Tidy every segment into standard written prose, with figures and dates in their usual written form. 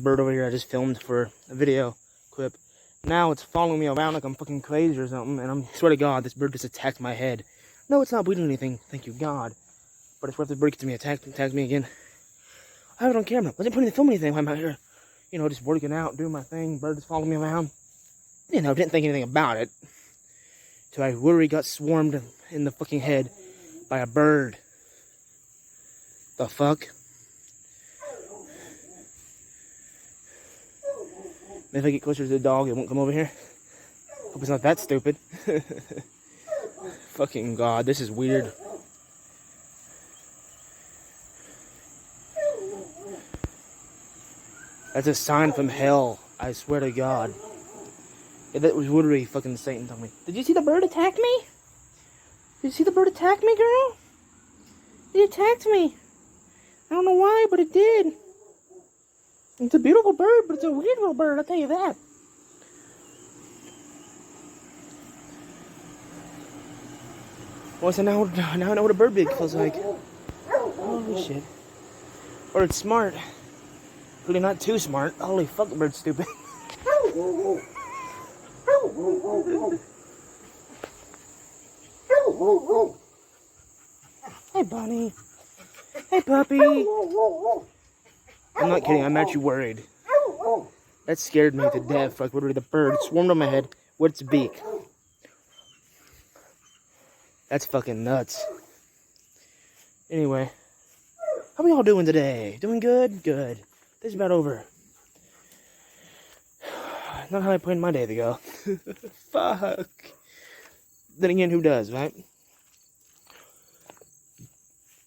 Bird over here I just filmed for a video clip. Now it's following me around like I'm fucking crazy or something, and I swear to God, this bird just attacked my head. No, it's not bleeding anything, thank you God. But I swear if the bird gets me attacked me again. I have it on camera. Wasn't putting to film anything while I'm out here, you know, just working out, doing my thing. Bird just following me around. You know, didn't think anything about it. Till I literally got swarmed in the fucking head by a bird. The fuck? Maybe if I get closer to the dog, it won't come over here. Hope it's not that stupid. Fucking God, this is weird. That's a sign from hell, I swear to God. Yeah, that was literally fucking Satan telling me. Did you see the bird attack me? Did you see the bird attack me, girl? It attacked me. I don't know why, but it did. It's a beautiful bird, but it's a weird little bird, I'll tell you that. Well, so now I know what a bird beak feels like. Holy shit. Or it's smart. Really not too smart. Holy fuck, the bird's stupid. Hey, bunny. Hey, puppy. I'm not kidding, I'm actually worried. That scared me to death. Like, literally, the bird swarmed on my head with its beak. That's fucking nuts. Anyway, how we all doing today? Doing good? Good. This is about over. Not how I planned my day to go. Fuck. Then again, who does, right?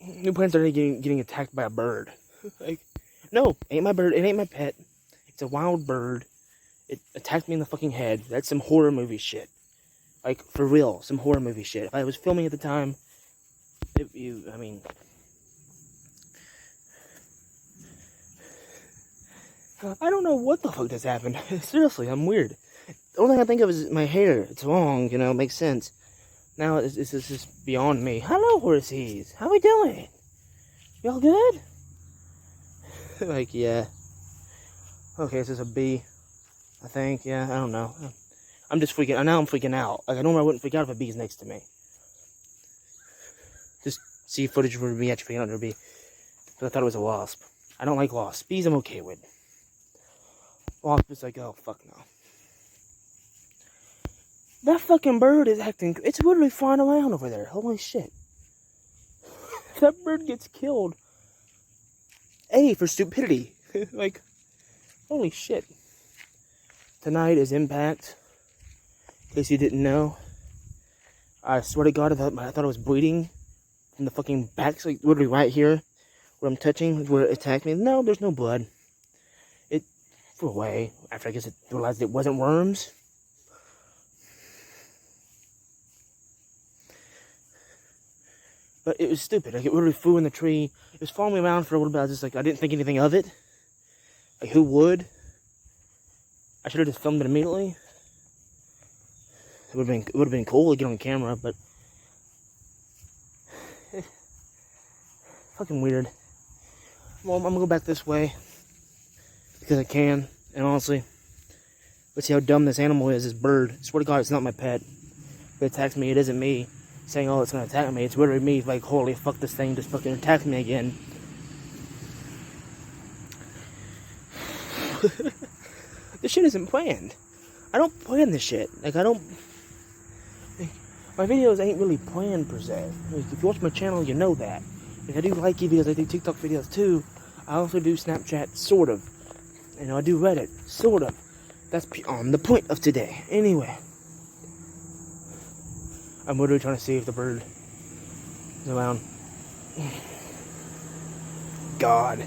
Who plans on getting attacked by a bird? Like, no, ain't my bird. It ain't my pet. It's a wild bird. It attacked me in the fucking head. That's some horror movie shit. Like, for real, some horror movie shit. If I was filming at the time, I mean... I don't know what the fuck just happened. Seriously, I'm weird. The only thing I think of is my hair. It's long, you know, it makes sense. Now, it's just beyond me. Hello, horsies. How we doing? Y'all good? Like, yeah. Okay, this is a bee. I think, yeah, I don't know. I'm just freaking out. Now I'm freaking out. Like, I normally wouldn't freak out if a bee's next to me. Just see footage of me actually freaking out under a bee. But I thought it was a wasp. I don't like wasps. Bees I'm okay with. Wasp is like, oh, fuck no. That fucking bird is acting... It's literally flying around over there. Holy shit. That bird gets killed. A, for stupidity. Like, holy shit. Tonight is Impact. In case you didn't know. I swear to God, I thought I was bleeding from the fucking back. So, like, literally right here. Where I'm touching, where it attacked me. No, there's no blood. It flew away. After I guess it realized it wasn't worms. But it was stupid. Like, it literally flew in the tree. It was following me around for a little bit. I was just like, I didn't think anything of it. Like, who would? I should have just filmed it immediately. It would have been cool to get on camera, but fucking weird. Well, I'm gonna go back this way because I can, and honestly, let's see how dumb this animal is. This bird. I swear to God, it's not my pet. If it attacks me, it isn't me saying, "Oh, it's gonna attack me." It's literally me. Like, holy fuck, this thing just fucking attacked me again. This shit isn't planned. I don't plan this shit. Like, I don't... Like, my videos ain't really planned, per se. Like, if you watch my channel, you know that. If I do like videos, I do TikTok videos, too. I also do Snapchat, sort of. You know, I do Reddit, sort of. That's on the point of today. Anyway. I'm literally trying to see if the bird is around. God.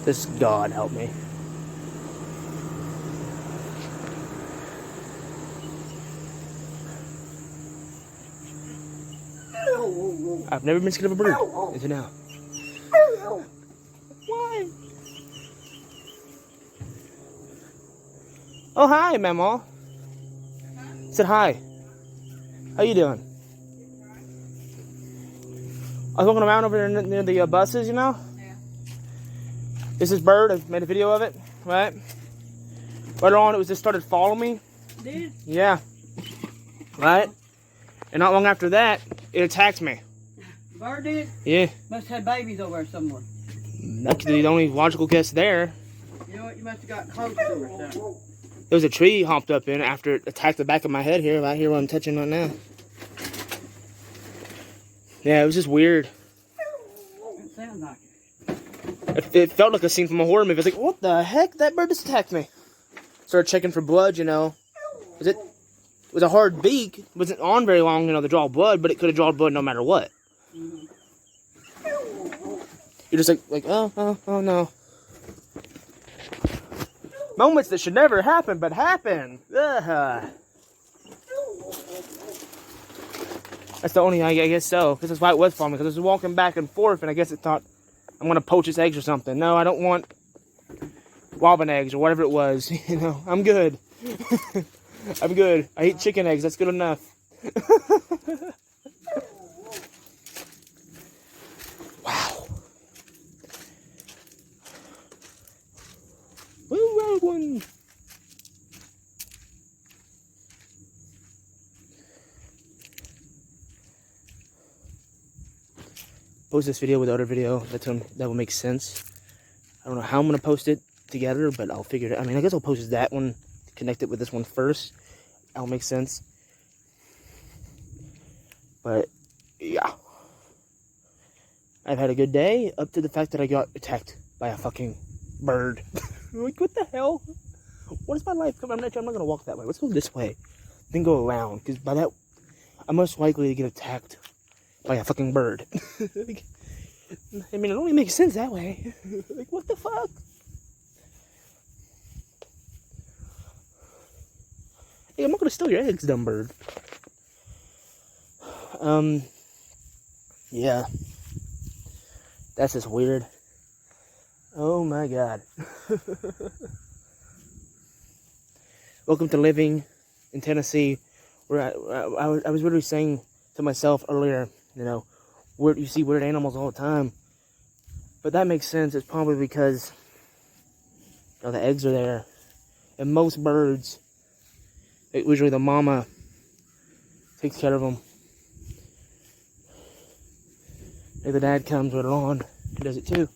This God help me. I've never been scared of a bird until now. Why? Oh, hi, Mama. Said hi. How you doing? I was walking around over there near the buses, you know? Yeah. This is bird. I made a video of it, right? Later on, it was just started following me. Did? Yeah. Right? And not long after that, it attacked me. Bird did? Yeah. Must have babies over there somewhere. That's the only logical guess there. You know what? You must have got close to her or something. There was a tree hopped up in after it attacked the back of my head here, right here where I'm touching right now. Yeah, it was just weird. It sounds like it. It felt like a scene from a horror movie. I was like, what the heck? That bird just attacked me. Started checking for blood, you know. It was a hard beak. It wasn't on very long, you know, to draw blood, but it could have drawn blood no matter what. Mm-hmm. You're just like, oh no. Moments that should never happen, but happen. Ugh. That's the only, I guess so. Because that's why it was following me. Because it was walking back and forth, and I guess it thought, I'm going to poach its eggs or something. No, I don't want robin eggs or whatever it was. You know, I'm good. I'm good. I eat chicken eggs. That's good enough. Wow. Woo, one. Post this video with the other video. That will make sense. I don't know how I'm gonna post it together, but I'll figure it out. I mean, I guess I'll post that one, connect it with this one first. That'll make sense. But yeah, I've had a good day up to the fact that I got attacked by a fucking bird. Like, what the hell? What is my life? I'm not gonna walk that way. Let's go this way, then go around. Because by that, I'm most likely to get attacked by a fucking bird. Like, I mean, it only makes sense that way. Like, what the fuck? Hey, I'm not gonna steal your eggs, dumb bird. Yeah. That's just weird. Oh my god. Welcome to living in Tennessee, where I was literally saying to myself earlier, you know, you see weird animals all the time. But that makes sense. It's probably because, you know, the eggs are there. And most birds, usually the mama takes care of them. If the dad comes later on, he does it too.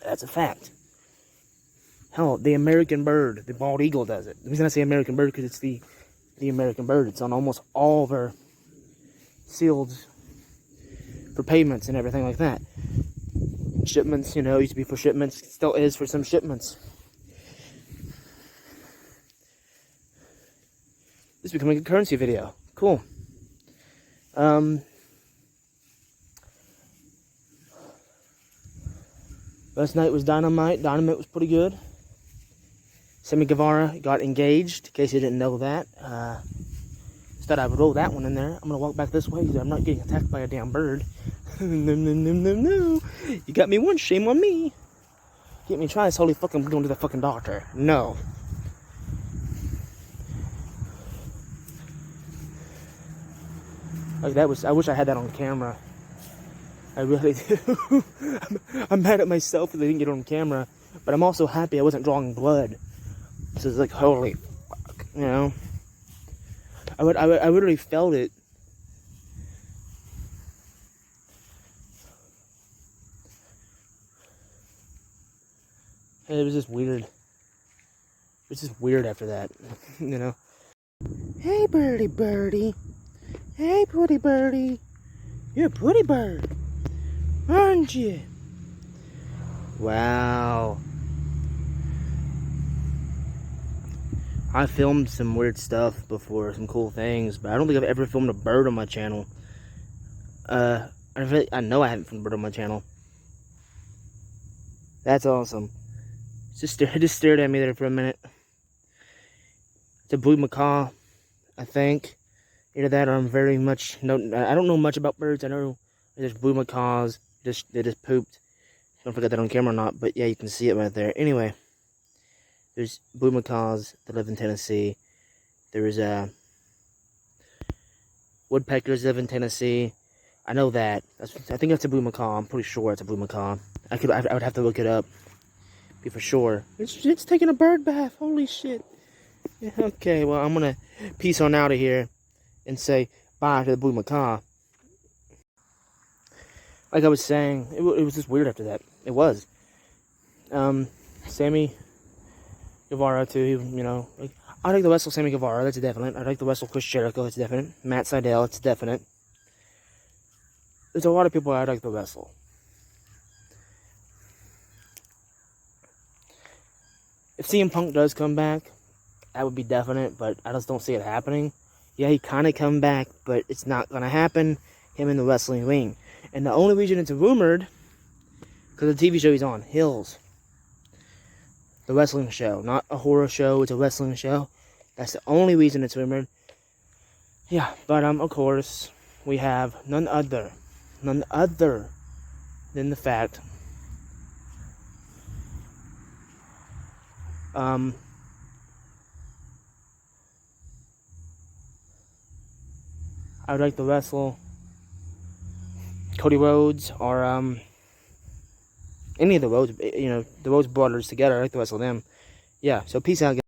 That's a fact. Hell, the American bird, the bald eagle does it. The reason I say American bird because it's the American bird. It's on almost all of our seals for payments and everything like that. Shipments, you know, used to be for shipments, still is for some shipments. This is becoming a currency video. Cool. Last night was Dynamite. Dynamite was pretty good. Sammy Guevara got engaged, in case you didn't know that. Just thought I would roll that one in there. I'm going to walk back this way because I'm not getting attacked by a damn bird. No. You got me once, shame on me. Get me twice, holy fuck, I'm going to the fucking doctor. No. Like, that was, I wish I had that on camera. I really do. I'm mad at myself that I didn't get it on camera. But I'm also happy I wasn't drawing blood. So it's like, holy fuck, you know? I literally felt it. And it was just weird. It was just weird after that, you know? Hey, birdie, birdie. Hey, pretty birdie. You're a pretty bird, aren't you? Wow. I filmed some weird stuff before, some cool things, but I don't think I've ever filmed a bird on my channel. I know I haven't filmed a bird on my channel. That's awesome. Just stared at me there for a minute. It's a blue macaw, I think. Either that or I'm very much, I don't know much about birds. I know there's blue macaws, they just pooped. Don't forget that on camera or not, but yeah, you can see it right there. Anyway, there's blue macaws that live in Tennessee. There's woodpeckers live in Tennessee. I know that. I think that's a blue macaw. I'm pretty sure it's a blue macaw. I would have to look it up. Be for sure. It's taking a bird bath. Holy shit. Yeah, okay, well, I'm gonna peace on out of here and say bye to the blue macaw. Like I was saying, it was just weird after that. It was. Sammy Guevara too. Like I like the wrestle Sammy Guevara. That's a definite. I like the wrestle Chris Jericho. That's a definite. Matt Sydal. It's definite. There's a lot of people I'd like to wrestle. If CM Punk does come back, that would be definite, but I just don't see it happening. Yeah, he kind of come back, but it's not going to happen. Him in the wrestling ring. And the only reason it's rumored, because the TV show he's on, Hills. The wrestling show. Not a horror show, it's a wrestling show. That's the only reason it's rumored. Yeah, but of course, we have none other than the fact I would like to wrestle Cody Rhodes or any of the Rhodes, the Rhodes brothers together. I'd like to wrestle them. Yeah, so peace out, guys.